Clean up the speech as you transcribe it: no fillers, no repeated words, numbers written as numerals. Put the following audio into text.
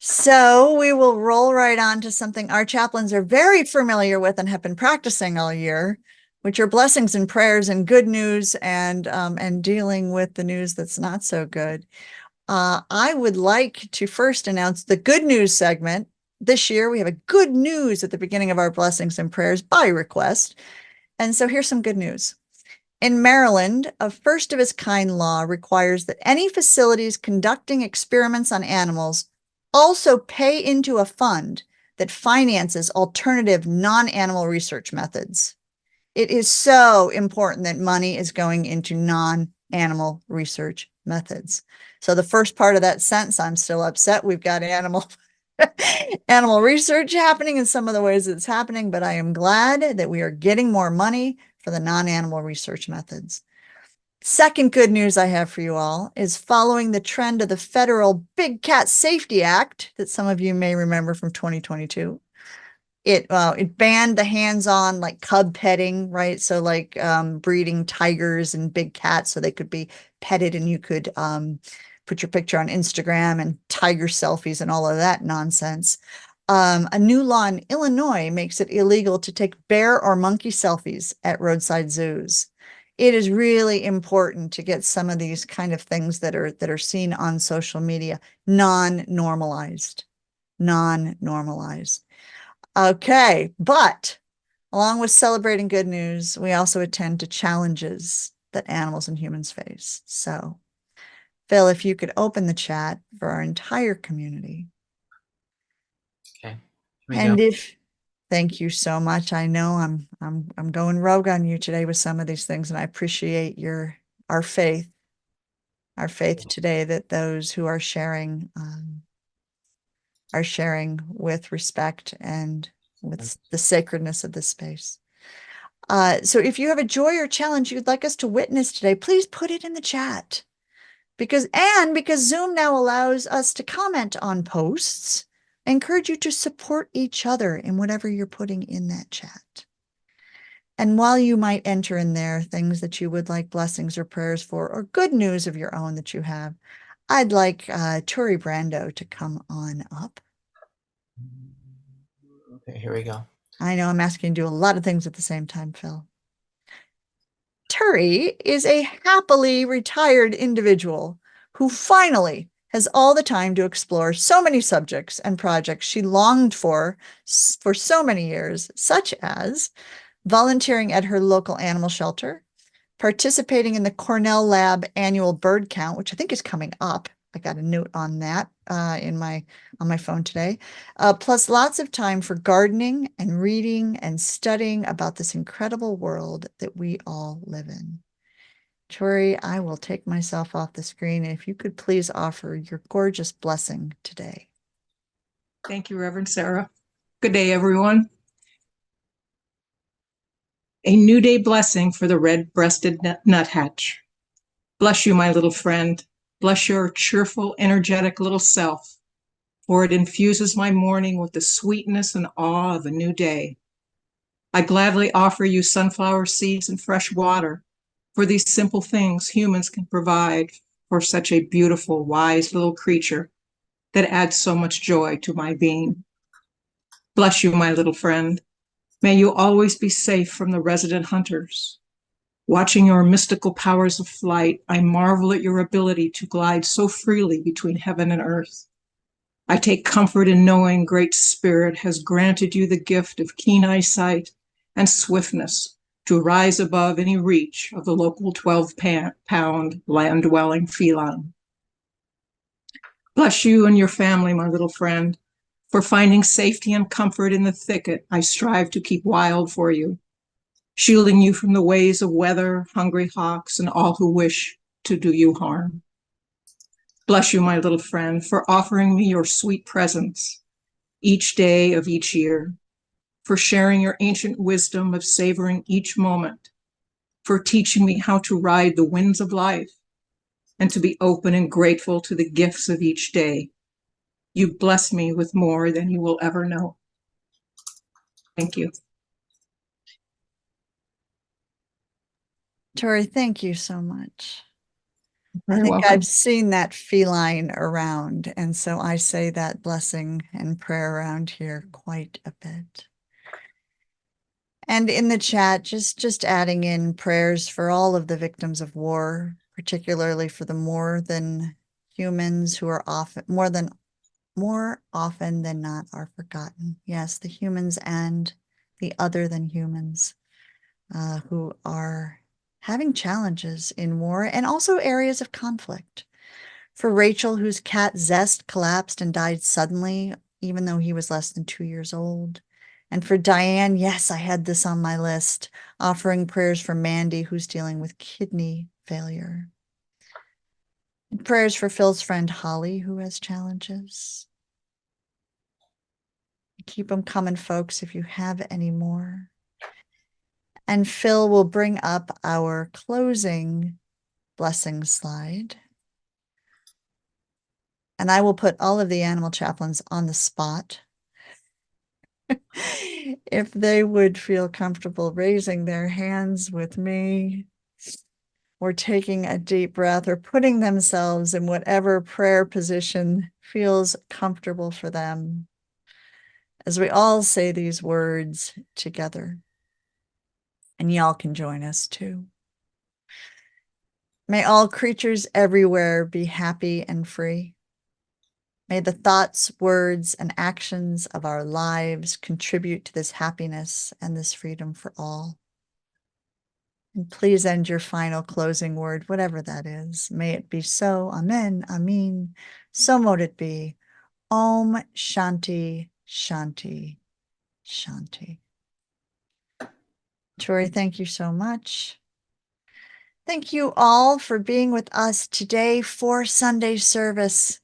So we will roll right on to something our chaplains are very familiar with and have been practicing all year, which are blessings and prayers and good news and dealing with the news that's not so good. I would like to first announce the good news segment. This year we have a good news at the beginning of our blessings and prayers by request. And so here's some good news. In Maryland, a first of its kind law requires that any facilities conducting experiments on animals also pay into a fund that finances alternative non-animal research methods. It is so important that money is going into non-animal research methods. So the first part of that sentence, I'm still upset. We've got animal research happening in some of the ways it's happening, but I am glad that we are getting more money for the non-animal research methods. Second good news I have for you all is following the trend of the federal Big Cat Safety Act that some of you may remember from 2022. It banned the hands-on like cub petting, right? So like breeding tigers and big cats so they could be petted and you could put your picture on Instagram and tiger selfies and all of that nonsense. A new law in Illinois makes it illegal to take bear or monkey selfies at roadside zoos. It is really important to get some of these kind of things that are seen on social media non-normalized. Okay, but along with celebrating good news, we also attend to challenges that animals and humans face. So, Phil, if you could open the chat for our entire community. Okay. And if thank you so much. I know I'm going rogue on you today with some of these things, and I appreciate our faith today that those who are sharing with respect and with the sacredness of this space. So if you have a joy or challenge you'd like us to witness today, please put it in the chat. Because Zoom now allows us to comment on posts, I encourage you to support each other in whatever you're putting in that chat. And while you might enter in there things that you would like blessings or prayers for, or good news of your own that you have, I'd like Tury Brandow to come on up. Okay, here we go. I know I'm asking you to do a lot of things at the same time, Phil. Tury is a happily retired individual who finally has all the time to explore so many subjects and projects she longed for so many years, such as volunteering at her local animal shelter, participating in the CornellLab annual bird count, which I think is coming up. I got a note on that on my phone today. Plus lots of time for gardening and reading and studying about this incredible world that we all live in. Tury, I will take myself off the screen. If you could please offer your gorgeous blessing today. Thank you, Reverend Sarah. Good day, everyone. A new day blessing for the red-breasted nuthatch. Bless you, my little friend. Bless your cheerful, energetic little self, for it infuses my morning with the sweetness and awe of a new day. I gladly offer you sunflower seeds and fresh water, for these simple things humans can provide for such a beautiful, wise little creature that adds so much joy to my being. Bless you, my little friend. May you always be safe from the resident hunters. Watching your mystical powers of flight, I marvel at your ability to glide so freely between heaven and earth. I take comfort in knowing Great Spirit has granted you the gift of keen eyesight and swiftness to rise above any reach of the local 12-pound land-dwelling feline. Bless you and your family, my little friend, for finding safety and comfort in the thicket I strive to keep wild for you, shielding you from the ways of weather, hungry hawks, and all who wish to do you harm. Bless you, my little friend, for offering me your sweet presence each day of each year, for sharing your ancient wisdom of savoring each moment, for teaching me how to ride the winds of life and to be open and grateful to the gifts of each day. You bless me with more than you will ever know. Thank you. Tury, thank you so much. I Very think welcome. I've seen that feline around, and so I say that blessing and prayer around here quite a bit. And in the chat, just adding in prayers for all of the victims of war, particularly for the more than humans who are more often than not are forgotten. Yes, the humans and the other than humans who are having challenges in war and also areas of conflict. For Rachel, whose cat Zest collapsed and died suddenly, even though he was less than 2 years old. And for Diane, yes, I had this on my list, offering prayers for Mandy, who's dealing with kidney failure. And prayers for Phil's friend Holly, who has challenges. Keep them coming, folks, if you have any more. And Phil will bring up our closing blessing slide. And I will put all of the animal chaplains on the spot. If they would feel comfortable raising their hands with me, or taking a deep breath, or putting themselves in whatever prayer position feels comfortable for them, as we all say these words together. And y'all can join us too. May all creatures everywhere be happy and free. May the thoughts, words, and actions of our lives contribute to this happiness and this freedom for all. And please end your final closing word, whatever that is. May it be so. Amen. Amen. So mote it be. Om Shanti, Shanti, Shanti. Tury, thank you so much. Thank you all for being with us today for Sunday service.